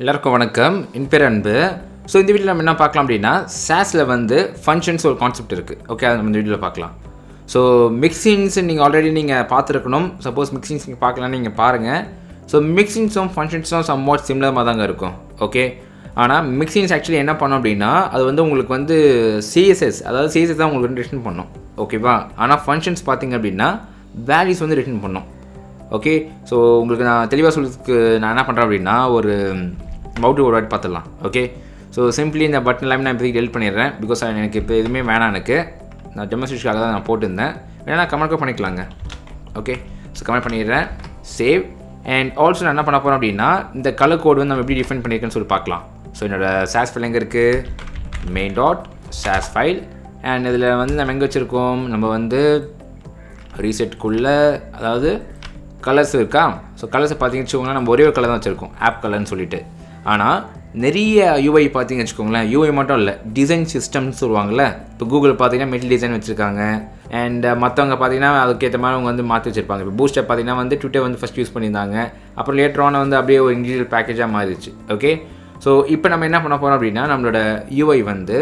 எல்லாருக்கும் வணக்கம். என் பேர் அன்பு. ஸோ இந்த வீடியோவில் நம்ம என்ன பார்க்கலாம் அப்படின்னா, சாஸில் வந்து ஃபங்க்ஷன்ஸ் ஒரு கான்செப்ட் இருக்குது. ஓகே, அதை நம்ம இந்த வீடியோவில் பார்க்கலாம். ஸோ மிக்சிங்ஸ் நீங்கள் ஆல்ரெடி நீங்கள் பார்த்துருக்கணும். சப்போஸ் மிக்சிங்ஸ் நீங்கள் பார்க்கலான்னு நீங்கள் பாருங்கள். ஸோ மிக்சிங்ஸும் ஃபங்க்ஷன்ஸும் சம்வாட் சிமிலராக தாங்க இருக்கும். ஓகே, ஆனால் மிக்சிங்ஸ் ஆக்சுவலி என்ன பண்ணோம் அப்படின்னா, அது வந்து உங்களுக்கு வந்து சிஎஸ்எஸ், அதாவது சிஎஸ்எஸ் தான் உங்களுக்கு ரிட்டர்ன் பண்ணும். ஓகேவா? ஆனால் ஃபங்க்ஷன்ஸ் பார்த்திங்க அப்படின்னா வேல்யூஸ் வந்து ரிட்டர்ன் பண்ணும். ஓகே, ஸோ உங்களுக்கு நான் தெளிவாக சொல்கிறதுக்கு நான் என்ன பண்ணுறேன் அப்படின்னா, ஒரு மவுட்டு ஒரு வாட்டி பார்த்துடலாம். ஓகே, ஸோ சிம்பிளி இந்த பட்டன் எல்லாமே நான் இப்போதைக்கு டெலிட் பண்ணிடுறேன். பிகாஸ் எனக்கு இப்போ எதுவுமே வேணாம். எனக்கு நான் டெமோஸ்ட்ரேஷனுக்காக தான் நான் போட்டிருந்தேன். வேணா கமெண்ட்க்கு பண்ணிக்கலாங்க. ஓகே, ஸோ கமெண்ட் பண்ணிடுறேன். சேவ். அண்ட் ஆல்சோ நான் என்ன பண்ண போகிறோம் அப்படின்னா, இந்த கலர் கோடு வந்து நம்ம எப்படி டிஃபைன் பண்ணியிருக்கேன்னு சொல்லி பார்க்கலாம். ஸோ என்னோடய சாஸ் ஃபைல் எங்கே இருக்குது, main dot sauce file. And இதில் வந்து நம்ம எங்கே வச்சுருக்கோம், நம்ம வந்து ரீசெட்டுக்குள்ளே, அதாவது கலர்ஸ் இருக்கா. ஸோ கலர்ஸை பார்த்தீங்கன்னு வச்சுக்கோங்களேன், நம்ம ஒரே ஒரு கலர் தான் வச்சுருக்கோம், ஆப் கலர்னு சொல்லிட்டு. ஆனால் நிறைய யூஐ பார்த்தீங்கன்னு வச்சுக்கோங்களேன், யூஐ மட்டும் இல்லை, டிசைன் சிஸ்டம்னு சொல்லுவாங்கள்ல. இப்போ கூகுள் பார்த்தீங்கன்னா மெட்டல் டிசைன் வச்சுருக்காங்க. அண்ட் மற்றவங்க பார்த்தீங்கன்னா அதுக்கேற்ற மாதிரி அவங்க வந்து மாற்றி வச்சுருப்பாங்க. இப்போ பூஸ்டர் பார்த்தீங்கன்னா வந்து ட்விட்டர் வந்து ஃபஸ்ட் யூஸ் பண்ணியிருந்தாங்க. அப்புறம் லேட்டரான வந்து அப்படியே ஒரு இண்டிவிஜுவல் பேக்கேஜாக மாறிடுச்சு. ஓகே, ஸோ இப்போ நம்ம என்ன பண்ண போகிறோம் அப்படின்னா, நம்மளோட யூஐ வந்து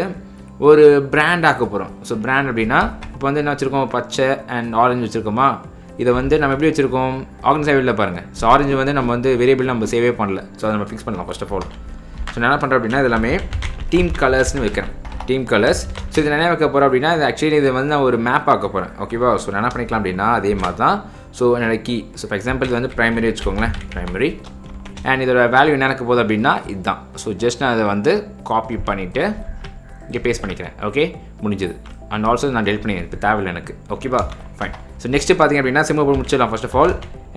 ஒரு பிராண்ட் ஆக்க போகிறோம். ஸோ பிராண்ட் அப்படின்னா இப்போ வந்து என்ன வச்சுருக்கோம், பச்சை அண்ட் ஆரஞ்சு வச்சுருக்கோமா. இதை வந்து நம்ம எப்படி வச்சுருக்கோம், ஆர்கனைசேபிளில் பாருங்கள். ஸோ ஆரஞ்சு வந்து நம்ம வந்து வேரியபிள் நம்ம சேவே பண்ணல. ஸோ அதை நம்ம ஃபிக்ஸ் பண்ணலாம் ஃபர்ஸ்ட் ஆஃப் ஆல். ஸோ நான் என்ன பண்ணுறேன் அப்படின்னா, இது எல்லாமே டீம் கலர்ஸ்னு வைக்கிறேன். Team colours. ஸோ இது என்ன வைக்க போகிறேன் அப்படின்னா, இது ஆக்சுவலி இதை வந்து நான் ஒரு மேப் ஆக்க போகிறேன். ஓகேவா? ஸோ நான் என்ன பண்ணிக்கலாம் அப்படின்னா, அதே மாதிரி தான். ஸோ என்னோடய கீ, ஸோ ஃபார் எக்ஸாம்பிள் இது வந்து ப்ரைமரி வச்சுக்கோங்களேன், ப்ரைமரி. அண்ட் இதோட வேல்யூ என்ன எனக்கு போகுது அப்படின்னா இதுதான். ஸோ ஜஸ்ட் நான் அதை வந்து காப்பி பண்ணிவிட்டு இங்கே பேஸ்ட் பண்ணிக்கிறேன். ஓகே, முடிஞ்சது. அண்ட் ஆல்சோ நான் டெலிட் பண்ணிக்கிறேன், இப்போ தேவையில்லை எனக்கு. ஓகேவா? ஃபைன். ஸோ நெக்ஸ்ட்டு பார்த்திங்க அப்படின்னா சிம்பிள் போட்டு முடிச்சிடலாம் first of all.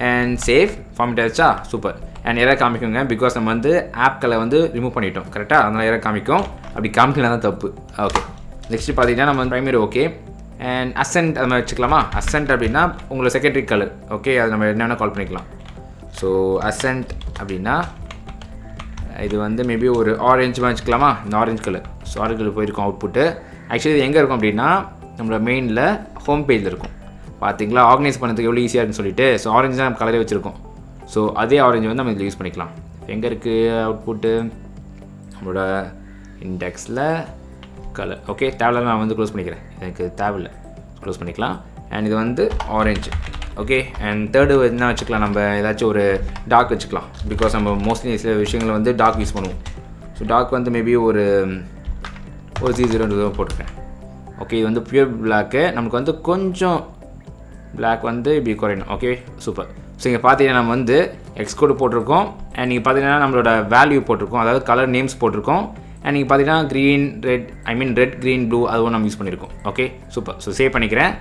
And save. Format ஆகிடுச்சா? சூப்பர். அண்ட் எரர் காமிக்குங்க, பிகாஸ் நம்ம வந்து ஆப்களை வந்து ரிமூவ் பண்ணிட்டோம். கரெக்டாக? அதனால் எரர் காமிக்கும். அப்படி காமிக்கலாம் தான் தப்பு. ஓகே, நெக்ஸ்ட்டு பார்த்தீங்கன்னா நம்ம வந்து ப்ரைமரி. ஓகே, அண்ட் அசென்ட் அது மாதிரி வச்சுக்கலாமா. அசென்ட் அப்படின்னா உங்களை செகண்டரி கலர். ஓகே, அது நம்ம என்ன வேணால் கால் பண்ணிக்கலாம். ஸோ அசென்ட் அப்படின்னா இது வந்து மேபி ஒரு ஆரஞ்சு மாதிரி வச்சுக்கலாமா. இந்த orange colour. So orange colour போயிருக்கும் அவுட்புட்டு. ஆக்சுவலி இது எங்கே இருக்கும் அப்படின்னா, நம்மளோட மெயினில் ஹோம் பேஜில் இருக்கும். பார்த்தீங்களா, ஆர்கனைஸ் பண்ணுறதுக்கு எவ்வளோ ஈஸியாக இருக்குன்னு சொல்லிட்டு. ஸோ ஆரஞ்சு தான் நம்ம கலரே வச்சுருக்கோம். ஸோ அதே ஆரஞ்சு வந்து நம்ம இதில் யூஸ் பண்ணிக்கலாம். எங்கே இருக்குது அவுட்புட்டு, நம்மளோட இண்டெக்ஸில் கலர். ஓகே, தேவையில்ல, நான் வந்து க்ளோஸ் பண்ணிக்கிறேன், எனக்கு தேவையில்லை, க்ளோஸ் பண்ணிக்கலாம். அண்ட் இது வந்து ஆரஞ்சு. ஓகே, அண்ட் தேர்டு என்ன வச்சுக்கலாம், நம்ம ஏதாச்சும் ஒரு டார்க் வச்சுக்கலாம். பிகாஸ் நம்ம மோஸ்ட்லி சில விஷயங்களை வந்து டார்க் யூஸ் பண்ணுவோம். ஸோ டார்க் வந்து மேபி ஒரு 0 போட்டுருக்கேன். ஓகே, இது வந்து பியூர் பிளாக்கு. நமக்கு வந்து கொஞ்சம் பிளாக் வந்து இப்படி குறையணும். Okay, super. ஸோ இங்கே பார்த்தீங்கன்னா நம்ம வந்து எக்ஸ் கோடு போட்டிருக்கோம். அண்ட் நீங்கள் பார்த்தீங்கன்னா நம்மளோட வேல்யூ போட்டிருக்கோம், அதாவது கலர் நேம்ஸ் போட்டிருக்கோம். அண்ட் நீங்கள் பார்த்தீங்கன்னா green red, red green blue அதுவும் நம்ம யூஸ் பண்ணியிருக்கோம். Okay, super. ஸோ சேவ் பண்ணிக்கிறேன்.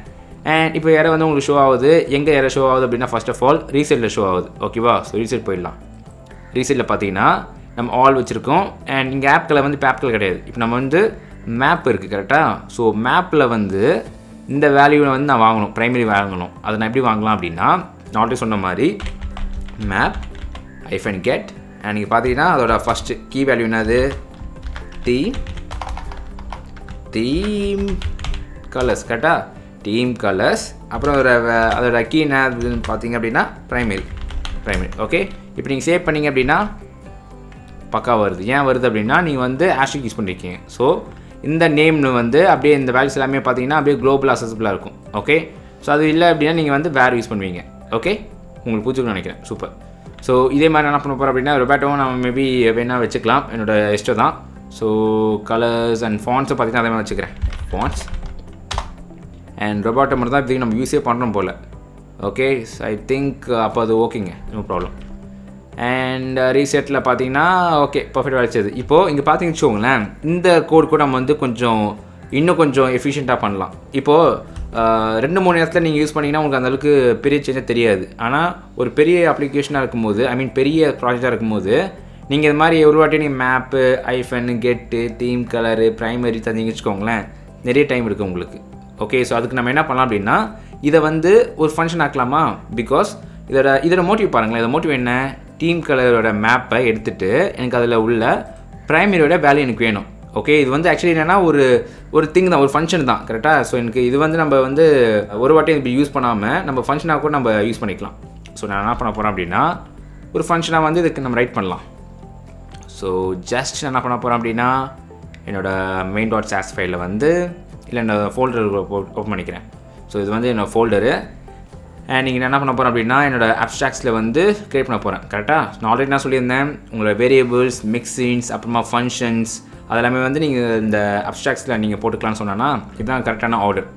அண்ட் இப்போ யாரை வந்து உங்களுக்கு ஷோ ஆகுது, எங்கே யாரை ஷோ ஆகுது அப்படின்னா, ஃபர்ஸ்ட் ஆஃப் ஆல் ரீசெட்டில் ஷோ ஆகுது. ஓகேவா? ஸோ ரீசெட் போயிடலாம். ரீசெட்டில் பார்த்தீங்கன்னா நம்ம ஆல் வச்சுருக்கோம். அண்ட் இங்கே ஆப்களை வந்து இப்போ ஆப்கள் கிடையாது. இப்போ நம்ம வந்து மேப் இருக்குது. கரெக்டாக? ஸோ மேப்பில் வந்து இந்த வேல்யூவை வந்து நான் வாங்கணும், ப்ரைமரி வாங்கணும். அதை நான் எப்படி வாங்கலாம் அப்படின்னா, நான் ஆல்ரெடி சொன்ன மாதிரி மேப் -get. அண்ட் நீங்கள் பார்த்தீங்கன்னா அதோட ஃபஸ்ட்டு கீ வேல்யூ என்னது, தீம் கலர்ஸ். கரெக்டாக? Team colours. அப்புறம் அதோட கீ என்னதுன்னு பார்த்தீங்க அப்படின்னா ப்ரைமரி. ஓகே, இப்போ நீங்கள் சேவ் பண்ணிங்க அப்படின்னா பக்கா வருது. ஏன் வருது அப்படின்னா, நீங்கள் வந்து ஆஸ்ட்ரிக் யூஸ் பண்ணியிருக்கீங்க. ஸோ இந்த நேம்னு வந்து அப்படியே இந்த வேல்யூஸ் எல்லாமே பார்த்தீங்கன்னா அப்படியே குளோபல் அசஸபிளாக இருக்கும். ஓகே, ஸோ அது இல்லை அப்படின்னா நீங்கள் வந்து வேறு யூஸ் பண்ணுவீங்க. ஓகே, உங்களுக்கு பிடிச்சிருக்குன்னு நினைக்கிறேன். சூப்பர். ஸோ இதே மாதிரி என்ன பண்ண போகிறோம் அப்படின்னா, ரொபாட்டோவும் நம்ம மேபி வேணால் வச்சுக்கலாம், என்னோடய இஷ்டம் தான். ஸோ கலர்ஸ் அண்ட் ஃபாண்ட்ஸை பார்த்தீங்கன்னா அதே மாதிரி வச்சுக்கிறேன், ஃபாண்ட்ஸ். அண்ட் ரொபாட்டோ மட்டும் தான் இப்போதைக்கு நம்ம யூஸே பண்ணுறோம் போல். ஓகே, ஐ திங்க் அப்போ அது ஓகேங்க, நோ ப்ராப்ளம். அண்ட் ரீசெட்டில் பார்த்தீங்கன்னா ஓகே, பர்ஃபெக்டாக வச்சது. இப்போது இங்கே பார்த்தீங்கன்னு வச்சுக்கோங்களேன், இந்த கோட் கூட நம்ம வந்து இன்னும் கொஞ்சம் எஃபிஷியண்ட்டாக பண்ணலாம். இப்போது 2-3 இடத்துல நீங்கள் யூஸ் பண்ணிங்கன்னா உங்களுக்கு அந்தளவுக்கு பெரிய சேஞ்சாக தெரியாது. ஆனால் ஒரு பெரிய அப்ளிகேஷனாக இருக்கும்போது, பெரிய ப்ராஜெக்டாக இருக்கும்போது, நீங்கள் இது மாதிரி ஒரு வாட்டி நீங்கள் மேப்பு, கெட்டு, தீம் கலரு, ப்ரைமரி தந்தீங்கன்னு வச்சுக்கோங்களேன், நிறைய டைம் இருக்குது உங்களுக்கு. ஓகே, ஸோ அதுக்கு நம்ம என்ன பண்ணலாம் அப்படின்னா, இதை வந்து ஒரு ஃபங்க்ஷன் ஆக்கலாமா. பிகாஸ் இதோட மோட்டிவ் பாருங்களேன். இதோட மோட்டிவ் என்ன, டீம் கலரோட மேப்பை எடுத்துகிட்டு எனக்கு அதில் உள்ள ப்ரைமரியோட வேல்யூ எனக்கு வேணும். ஓகே, இது வந்து ஆக்சுவலி என்னென்னா ஒரு திங் தான், ஒரு ஃபங்க்ஷன் தான். கரெக்டாக? ஸோ எனக்கு இது வந்து நம்ம வந்து ஒரு வாட்டி இப்படி யூஸ் பண்ணாமல் நம்ம ஃபங்க்ஷனாக கூட நம்ம யூஸ் பண்ணிக்கலாம். ஸோ நான் என்ன பண்ண போகிறேன் அப்படின்னா, ஒரு ஃபங்க்ஷனாக வந்து இதுக்கு நம்ம ரைட் பண்ணலாம். ஸோ ஜஸ்ட் என்ன பண்ண போகிறேன் அப்படின்னா என்னோடய மெயின் டாட் சாஸ் ஃபைலில் வந்து இல்லை என்னோடய ஃபோல்டர் ஓப்பன் பண்ணிக்கிறேன். ஸோ இது வந்து என்னோடய ஃபோல்டரு. அண்ட் நீங்கள் என்ன பண்ண போகிறேன் அப்படின்னா என்னோடய அப்ஸ்ட்ராக்ட்ஸில் வந்து க்ரியேட் பண்ண போகிறேன். கரெக்டாக நான் ஆல்ரெடி நான் சொல்லியிருந்தேன் உங்களோட வேரியபிள்ஸ், மிக்சின்ஸ், அப்புறமா ஃபங்க்ஷன்ஸ் அதெல்லாமே வந்து நீங்கள் இந்த அப்ஸ்ட்ராக்ட்ஸில் நீங்கள் போட்டுக்கலாம்னு சொன்னால் இதுதான் கரெக்டான ஆர்டர்.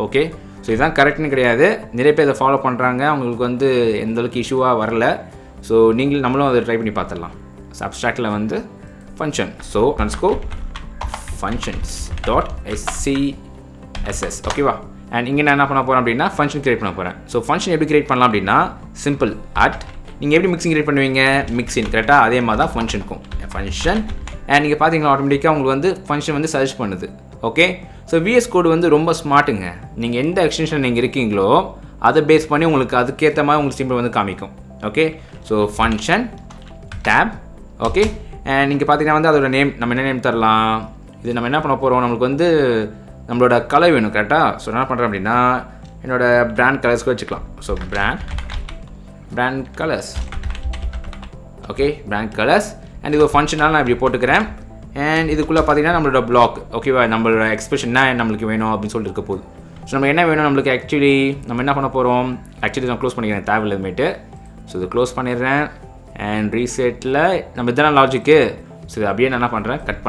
ஓகே, ஸோ இதுதான் கரெக்ட்னு கிடையாது, நிறைய பேர் இதை ஃபாலோ பண்ணுறாங்க, அவங்களுக்கு வந்து எந்தளவுக்கு இஷ்யூவாக வரல. ஸோ நம்மளும் அதை ட்ரை பண்ணி பார்த்துடலாம். ஸோ அப்ஸ்ட்ராக்டில் வந்து function, so underscore functions dot SCSS ஓகேவா. அண்ட் இங்கே நான் என்ன பண்ண போகிறேன் அப்படின்னா ஃபங்க்ஷன் கிரியேட் பண்ண போகிறேன். ஸோ ஃபங்க்ஷன் எப்படி கிரியேட் பண்ணலாம் அப்படின்னா சிம்பிள் நீங்கள் எப்படி மிக்சிங் கிரியேட் பண்ணுவீங்க, மிக்சின் கரெக்டாக அதே மாதிரி தான் ஃபங்க்ஷனுக்கும் ஃபங்க்ஷன். அண்ட் நீங்கள் பார்த்தீங்கன்னா ஆட்டோமேட்டிக்காக உங்களுக்கு வந்து ஃபங்க்ஷன் வந்து சர்ச் பண்ணுது. ஓகே, ஸோ விஎஸ் கோடு வந்து ரொம்ப ஸ்மார்ட்டுங்க. நீங்கள் எந்த எக்ஸ்டென்ஷன் நீங்கள் இருக்கீங்களோ அதை பேஸ் பண்ணி உங்களுக்கு அதுக்கேற்ற மாதிரி உங்களுக்கு சிம்பிள் வந்து காமிக்கும். Okay, so function tab. Okay, and நீங்கள் பார்த்தீங்கன்னா வந்து அதோட நேம் நம்ம என்ன நேம் தரலாம், இது நம்ம என்ன பண்ண போகிறோம், நம்மளுக்கு வந்து நம்மளோட கலர் வேணும் கரெக்டாக. ஸோ என்ன பண்ணுறேன் அப்படின்னா என்னோடய பிராண்ட் கலர்ஸ்க்கு வச்சுக்கலாம். So brand colours. Okay, brand colours. And இது ஒரு ஃபங்க்ஷனால் நான் இப்படி போட்டுக்கிறேன். அண்ட் இதுக்குள்ளே பார்த்தீங்கன்னா நம்மளோட பிளாக் ஓகேவா, நம்மளோட எக்ஸ்பிரஷன் என்ன நம்மளுக்கு வேணும் அப்படின்னு சொல்லிட்டு இருக்க போகுது. ஸோ நம்ம என்ன வேணும் நம்மளுக்கு ஆக்சுவலி நம்ம என்ன பண்ண போகிறோம், ஆக்சுவலி நான் க்ளோஸ் பண்ணிக்கிறேன் தேவையில்லாமேட்டு. ஸோ இது க்ளோஸ் பண்ணிடுறேன். அண்ட் ரீசெட்டில் நம்ம இதெல்லாம் லாஜிக்கு. ஸோ இது அப்படியே நான் என்ன பண்ணுறேன், கட்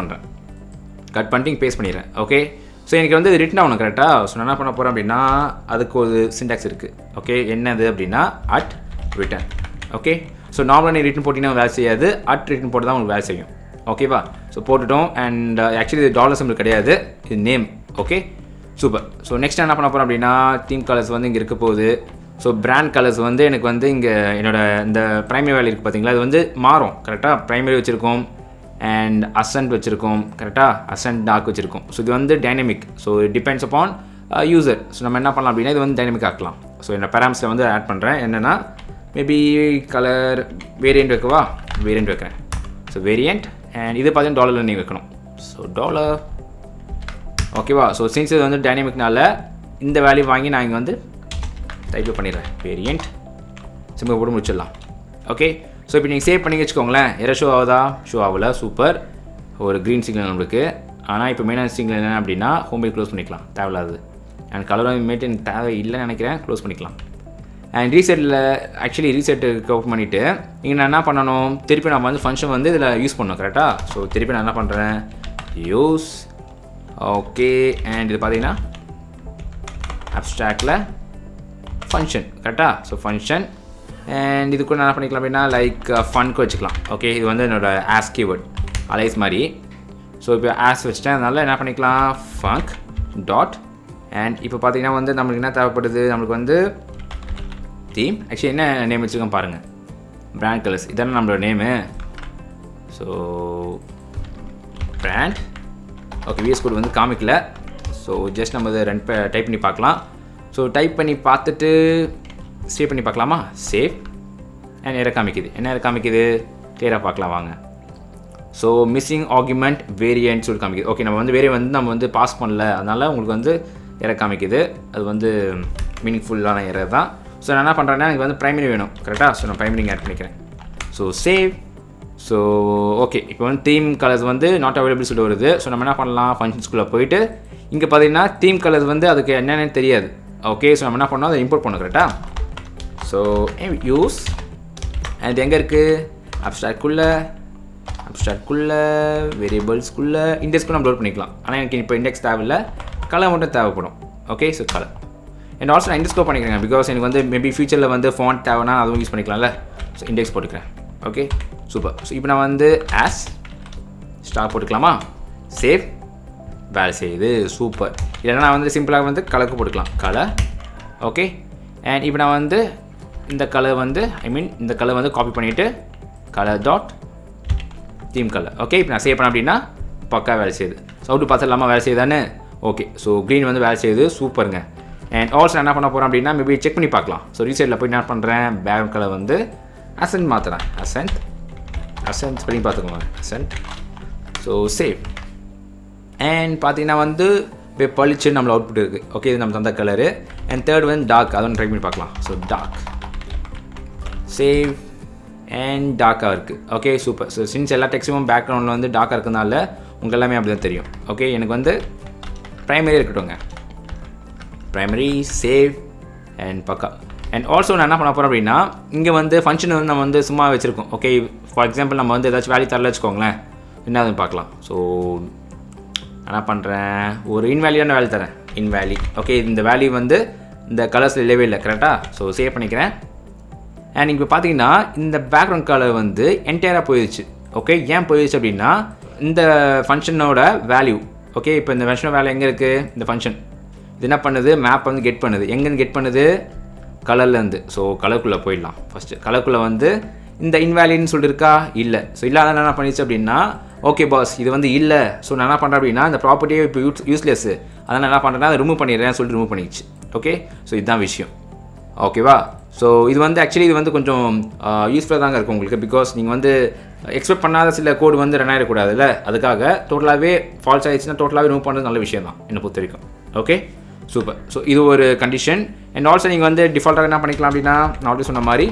பண்ணிட்டு இங்கே பேஸ்ட் பண்ணிடுறேன். ஓகே, ஸோ எனக்கு வந்து இது ரிட்டன் ஆகணும் கரெக்டாக. ஸோ நான் என்ன பண்ண போகிறேன் அப்படின்னா அதுக்கு ஒரு சின்டாக்ஸ் இருக்குது. ஓகே, என்னது அப்படின்னா @return. ஓகே, ஸோ நார்மலாக நீ ரிட்டன் போட்டிங்கன்னா வேலை செய்யாது, @return போட்டு தான் உங்களுக்கு வேலை செய்யும். ஓகேவா, ஸோ போட்டுட்டோம். அண்ட் ஆக்சுவலி இது டாலர் சிம்பிள் கிடையாது, இது name. Okay, super. So next என்ன பண்ண போகிறேன் அப்படின்னா தீம் கலர்ஸ் வந்து இங்கே இருக்க போகுது. ஸோ பிராண்ட் கலர்ஸ் வந்து எனக்கு வந்து இங்கே என்னோடய இந்த ப்ரைமரி வேல்யூ இருக்குது பார்த்தீங்களா, அது வந்து மாறும் கரெக்டாக. ப்ரைமரி வச்சுருக்கோம் அண்ட் அசன்ட் வச்சுருக்கோம் கரெக்டாக, அசன்ட் டார்க் வச்சுருக்கோம். ஸோ இது வந்து dynamic. So it depends upon user. So நம்ம என்ன பண்ணலாம் அப்படின்னா இது வந்து டைனமிக் ஆக்கலாம். ஸோ என்னோட பேராம்ஸில் வந்து ஆட் பண்ணுறேன். என்னென்னா மேபி கலர் வேரியண்ட் வைக்கவா, வேரியண்ட் வைக்கிறேன். ஸோ வேரியண்ட் அண்ட் இது பார்த்தீங்கன்னா டாலரில் நீங்கள் வைக்கணும். ஸோ டாலர் ஓகேவா. ஸோ சின்ஸ் இது வந்து டைனமிக்னால இந்த வேல்யூ வாங்கி நான் இங்கே வந்து டைப் பண்ணிடுறேன் வேரியண்ட். சிம்பிள் போட்டு முடிச்சிடலாம். ஓகே, ஸோ இப்போ நீங்கள் சேவ் பண்ணி வச்சுக்கோங்களேன். எரர் ஷோ ஆகுதா, ஷோ ஆகல, சூப்பர். ஒரு க்ரீன் சிக்னல் நம்மளுக்கு. ஆனால் இப்போ மெயினான சிக்னல் என்ன அப்படின்னா ஹோம் பேஜ் க்ளோஸ் பண்ணிக்கலாம், தேவையில்லாது. அண்ட் கலர் மேட்டு எனக்கு தேவை இல்லைன்னு நினைக்கிறேன், க்ளோஸ் பண்ணிக்கலாம். அண்ட் ரீசெட்டில் ஆக்சுவலி ரீசெட்டுக்கு ஓப்பன் பண்ணிவிட்டு இங்கே நான் என்ன பண்ணணும், திருப்பி நான் வந்து ஃபங்க்ஷன் வந்து இதில் யூஸ் பண்ணணும் கரெக்டாக. ஸோ திருப்பி நான் என்ன பண்ணுறேன், யூஸ். ஓகே, அண்ட் இது பார்த்தீங்கன்னா அப்ஸ்ட்ராக்டில் ஃபங்க்ஷன் கரெக்டாக. ஸோ ஃபங்க்ஷன் அண்ட் இது கூட நான் என்ன பண்ணிக்கலாம் அப்படின்னா லைக் ஃபன்க்கு வச்சுக்கலாம். ஓகே, இது வந்து என்னோடய ஆஸ் கீவேர்ட் அலைஸ் மாதிரி. ஸோ இப்போ ஆஸ் வச்சுட்டேன், அதனால் என்ன பண்ணிக்கலாம் ஃபங்க் டாட். அண்ட் இப்போ பார்த்தீங்கன்னா வந்து நம்மளுக்கு என்ன தேவைப்படுது, நம்மளுக்கு வந்து தீம். ஆக்சுவலி என்ன நேம் வச்சுருக்கோம் பாருங்கள், பிராண்ட் கலர்ஸ், இதானே நம்மளோட name. So brand. Okay, VS code வந்து காமிக்கல. ஸோ ஜஸ்ட் நம்ம இதை டைப் பண்ணி பார்க்கலாம். ஸோ டைப் பண்ணி பார்த்துட்டு சேவ் பண்ணி பார்க்கலாமா, சேவ். அண்ட் எரர் காமிக்குது, என்ன எரர் காமிக்குது கிளியராக பார்க்கலாம் வாங்க. ஸோ மிஸ்ஸிங் ஆர்குமெண்ட் வேரியன்ட் சொல்லி காமிக்குது. ஓகே, நம்ம வந்து வேரியன்ட் வந்து நம்ம வந்து பாஸ் பண்ணல, அதனால் உங்களுக்கு வந்து எரர் காமிக்குது. அது வந்து மீனிங்ஃபுல்லான எரர் தான். ஸோ நான் என்ன பண்ணுறேன்னா எனக்கு வந்து ப்ரைமரி வேணும் கரெக்டாக. ஸோ நான் ப்ரைமரி ஆட் பண்ணிக்கிறேன். So save. ஸோ ஓகே, இப்போ வந்து தீம் கலர்ஸ் வந்து நாட் அவைலபிள் சொல்லி வருது. ஸோ நம்ம என்ன பண்ணலாம், ஃபங்க்ஷன்ஸ்குள்ளே போயிட்டு இங்கே பார்த்தீங்கன்னா தீம் கலர்ஸ் வந்து அதுக்கு என்னென்னு தெரியாது. ஓகே, ஸோ நம்ம என்ன பண்ணோம், அதை இம்போர்ட் பண்ணோம் கரெக்டாக. ஸோ யூஸ் அண்ட் எங்கே இருக்குது, அப்ஸ்ட்ராக்ட்குள்ளே வேரியபிள்ஸ்குள்ளே இண்டெக்ஸ்க்கு நம்ம லோட் பண்ணிக்கலாம். ஆனால் எனக்கு இப்போ இண்டெக்ஸ் தேவையில்லை, கலர் மட்டும் தேவைப்படும். Okay, so colour. And also நான் இண்டெக்ஸ்கோ பண்ணிக்கிறேன், பிகாஸ் எனக்கு வந்து மேபி ஃபியூச்சரில் வந்து ஃபாண்ட் தேவைன்னா அதுவும் யூஸ் பண்ணிக்கலாம்ல. ஸோ இண்டெக்ஸ் போட்டுக்கிறேன். Okay, super. ஸோ இப்போ நான் வந்து ஆஸ் ஸ்டார் போட்டுக்கலாமா, சேவ். வேலை செய்யுது, சூப்பர். இல்லைன்னா நான் வந்து சிம்பிளாக வந்து கலருக்கு போட்டுக்கலாம், கலர். ஓகே, அண்ட் இப்போ நான் வந்து இந்த கலர் வந்து இந்த கலர் வந்து காப்பி பண்ணிவிட்டு colour dot theme colour. Okay, இப்போ நான் சேவ் பண்ணேன் அப்படின்னா பக்கா வேலை செய்யுது. சவுண்டு பார்த்துடலாமா வேலை செய்யுதானே. ஓகே, ஸோ க்ரீன் வந்து வேலை செய்யுது, சூப்பருங்க. அண்ட் ஆல்சோ என்ன பண்ண போகிறேன் அப்படின்னா மேபி செக் பண்ணி பார்க்கலாம். ஸோ ரீசைடில் போய் என்ன பண்ணுறேன், பேக்ரவுண்ட் கலர் வந்து அசன்ட் மாற்றுறேன். அசன்ட் பண்ணி பார்த்துக்கோங்க, அசன்ட். So save. அண்ட் பார்த்தீங்கன்னா வந்து இப்போ பளிச்சு நம்மள அவுட்புட் இருக்குது. ஓகே, இது நம்ம தந்த கலரு. அண்ட் தேர்ட் வந்து டார்க், அதை ட்ரை பண்ணி பார்க்கலாம். So dark, save. அண்ட் டார்க்காக இருக்குது. Okay super. ஸோ சின்ஸ் எல்லா டெக்ஸ்டும் பேக்ரவுண்டில் வந்து டார்க்காக இருக்கிறதுனால உங்களுக்கு எல்லாமே அப்படி தான் தெரியும். ஓகே எனக்கு வந்து ப்ரைமரி இருக்கட்டும்ங்க. ப்ரைமரி சேவ் அண்ட் பக்கா. அண்ட் ஆல்சோ நான் என்ன பண்ண போகிறேன் அப்படின்னா இங்கே வந்து ஃபங்க்ஷன் வந்து நம்ம வந்து சும்மா வச்சுருக்கோம். ஓகே ஃபார் எக்ஸாம்பிள் நம்ம வந்து ஏதாச்சும் வேல்யூ தரல வச்சுக்கோங்களேன், என்னதுன்னு பார்க்கலாம். ஸோ என்ன பண்ணுறேன், ஒரு இன்வேல்யூவான வேல்யூ தரேன், இன்வேல்யூ. ஓகே இந்த வேல்யூ வந்து இந்த கலர்ஸில் இல்லவே இல்லை கரெக்டாக. ஸோ சேவ் பண்ணிக்கிறேன். அண்ட் இப்போ பார்த்தீங்கன்னா இந்த பேக்ரவுண்ட் கலர் வந்து என்டையராக போயிடுச்சு. ஓகே ஏன் போயிடுச்சு அப்படின்னா இந்த ஃபங்க்ஷனோட வேல்யூ. ஓகே இப்போ இந்த ஃபங்க்ஷனோட வேல்யூ எங்கே இருக்குது, இந்த ஃபங்க்ஷன் இது என்ன பண்ணுது, மேப் வந்து கெட் பண்ணுது. எங்கேருந்து கெட் பண்ணுது, கலர்லேருந்து. ஸோ கலருக்குள்ளே போயிடலாம். ஃபஸ்ட்டு கலருக்குள்ளே வந்து இந்த இன்வேலிட்னு சொல்லியிருக்கா இல்லை. ஸோ இல்லாத என்ன பண்ணிச்சு அப்படின்னா ஓகே பாஸ் இது வந்து இல்லை. ஸோ நான் என்ன பண்ணுறேன் அப்படின்னா இந்த ப்ராப்பர்ட்டியே இப்போ யூஸ்லெஸ்ஸு, அதனால் நான் என்ன பண்ணுறேன்னா அதை ரிமூவ் பண்ணிடுறேன் சொல்லிட்டு ரிமூவ் பண்ணிடுச்சு. ஓகே ஸோ இதுதான் விஷயம். ஓகேவா. ஸோ இது வந்து ஆக்சுவலி இது வந்து கொஞ்சம் யூஸ்ஃபுல்லாக தாங்க இருக்கும் உங்களுக்கு. பிகாஸ் நீங்கள் வந்து எக்ஸ்பெக்ட் பண்ணாத சில கோடு வந்து ரன் ஆகிடக்கூடாதுல்ல, அதுக்காக டோட்டலாகவே ஃபால்ஸ் ஆகிடுச்சுன்னா டோட்டலாகவே ரிமூவ் பண்ணுறது நல்ல விஷயம் தான் என்னை பொறுத்த வரைக்கும். Okay super. ஸோ இது ஒரு கண்டிஷன். அண்ட் ஆல்சோ நீங்கள் வந்து டிஃபால்ட்டாக என்ன பண்ணிக்கலாம் அப்படின்னா நான் ஆல்ரெடி சொன்ன மாதிரி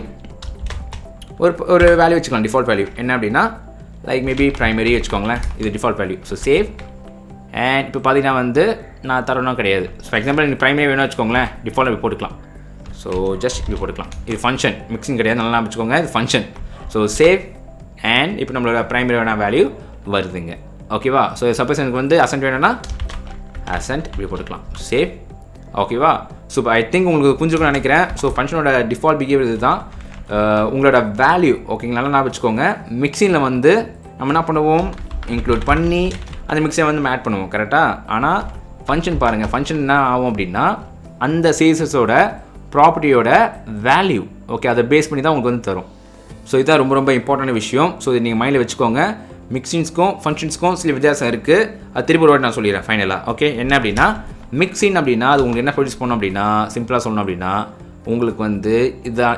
ஒரு வேல்யூ வச்சுக்கலாம். டிஃபால்ட் வேல்யூ என்ன அப்படின்னா லைக் மேபி ப்ரைமரி வச்சுக்கோங்களேன், இது default value. So save. And இப்போ பார்த்தீங்கன்னா வந்து நான் தரணும் கிடையாது. ஃபார் எக்ஸாம்பிள் நீங்கள் ப்ரைமரி வேணும் வச்சுக்கோங்களேன், டிஃபால்ட் இப்படி போட்டுக்கலாம். ஸோ ஜஸ்ட் இப்படி போட்டுக்கலாம். இது ஃபங்க்ஷன் மிக்சிங் கிடையாது, நல்லா வச்சுக்கோங்க, இது ஃபங்க்ஷன். So save. அண்ட் இப்போ நம்மளோட ப்ரைமரி வேணா வேல்யூ வருதுங்க. ஓகேவா. ஸோ சப்போஸ் எனக்கு வந்து அசன்ட் வேணும்னா அசன்ட் இப்படி போட்டுக்கலாம். சேவ். ஓகேவா. ஸோ ஐ திங்க் உங்களுக்கு புரிஞ்சுக்கணும்னு நினைக்கிறேன். ஸோ ஃபங்க்ஷனோட டிஃபால்ட் பிஹேவியர் இது தான். உங்களோட வேல்யூ ஓகேங்களா நல்லா வச்சுக்கோங்க. மிக்சிங்கில் வந்து நம்ம என்ன பண்ணுவோம், இன்க்ளூட் பண்ணி அந்த மிக்ஸை வந்து ஆட் பண்ணுவோம் கரெக்டாக. ஆனால் ஃபங்க்ஷன் பாருங்கள், ஃபங்க்ஷன் என்ன ஆகும் அப்படின்னா அந்த சேஸஸோட ப்ராப்பர்ட்டியோட வேல்யூ ஓகே அதை பேஸ் பண்ணி தான் உங்களுக்கு வந்து தரும். ஸோ இதுதான் ரொம்ப ரொம்ப இம்பார்ட்டன்ட் விஷயம். ஸோ இது நீங்கள் மைண்டில் வச்சுக்கோங்க. மிக்சிங்ஸ்க்கும் ஃபங்க்ஷன்ஸ்க்கும் சில வித்தியாசம் இருக்குது. அது திரும்ப ஒரு நான் சொல்லிடுறேன் ஃபைனலாக. ஓகே என்ன அப்படின்னா மிக்சிங் அப்படின்னா அது உங்களுக்கு என்ன ப்ரொடியூஸ் பண்ணணும் அப்படின்னா சிம்பிளாக சொல்லணும் அப்படின்னா உங்களுக்கு வந்து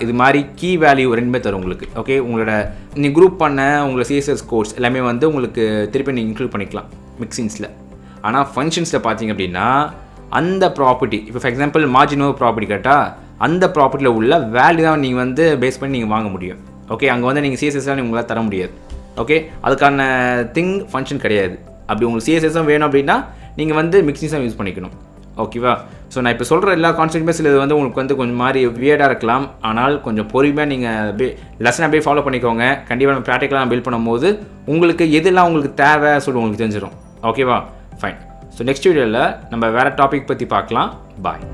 இது மாதிரி கீ வேல்யூ ரெண்டுமே தரும் உங்களுக்கு. ஓகே உங்களோட நீங்கள் குரூப் பண்ண உங்களோட சிஎஸ்எஸ் கோர்ஸ் எல்லாமே வந்து உங்களுக்கு திருப்பி நீங்கள் இன்க்ளூட் பண்ணிக்கலாம் மிக்சிங்ஸில். ஆனால் ஃபங்க்ஷன்ஸில் பார்த்தீங்க அப்படின்னா அந்த ப்ராப்பர்ட்டி இப்போ ஃபார் எக்ஸாம்பிள் மார்ஜின் ப்ராப்பர்ட்டி கேட்டால் அந்த ப்ராப்பர்ட்டியில் உள்ள வேல்யூ தான் நீங்கள் வந்து பேஸ் பண்ணி நீங்கள் வாங்க முடியும். ஓகே அங்கே வந்து நீங்கள் சிஎஸ்எஸ்லாம் உங்களால் தர முடியாது. ஓகே அதுக்கான திங் ஃபங்க்ஷன் கிடையாது. அப்படி உங்களுக்கு சிஎஸ்எஸும் வேணும் அப்படின்னா நீங்கள் வந்து மிக்சிங்ஸாக யூஸ் பண்ணிக்கணும். ஓகேவா. ஸோ நான் இப்போ சொல்கிற எல்லா கான்செப்ட்டுமே சில இது வந்து உங்களுக்கு வந்து கொஞ்சம் மாதிரி வியர்டாக இருக்கலாம். ஆனால் கொஞ்சம் பொறுமையாக நீங்கள் அப்படியே லெசன் அப்படியே ஃபாலோ பண்ணிக்கோங்க. கண்டிப்பாக நம்ம ப்ராக்டிக்கலாக பில்ட் பண்ணும்போது உங்களுக்கு எதெல்லாம் உங்களுக்கு தேவை சொல்லி உங்களுக்கு தெரிஞ்சிடும். ஓகேவா ஃபைன். ஸோ நெக்ஸ்ட் வீடியோவில் நம்ம வேறு டாபிக் பற்றி பார்க்கலாம். பாய்.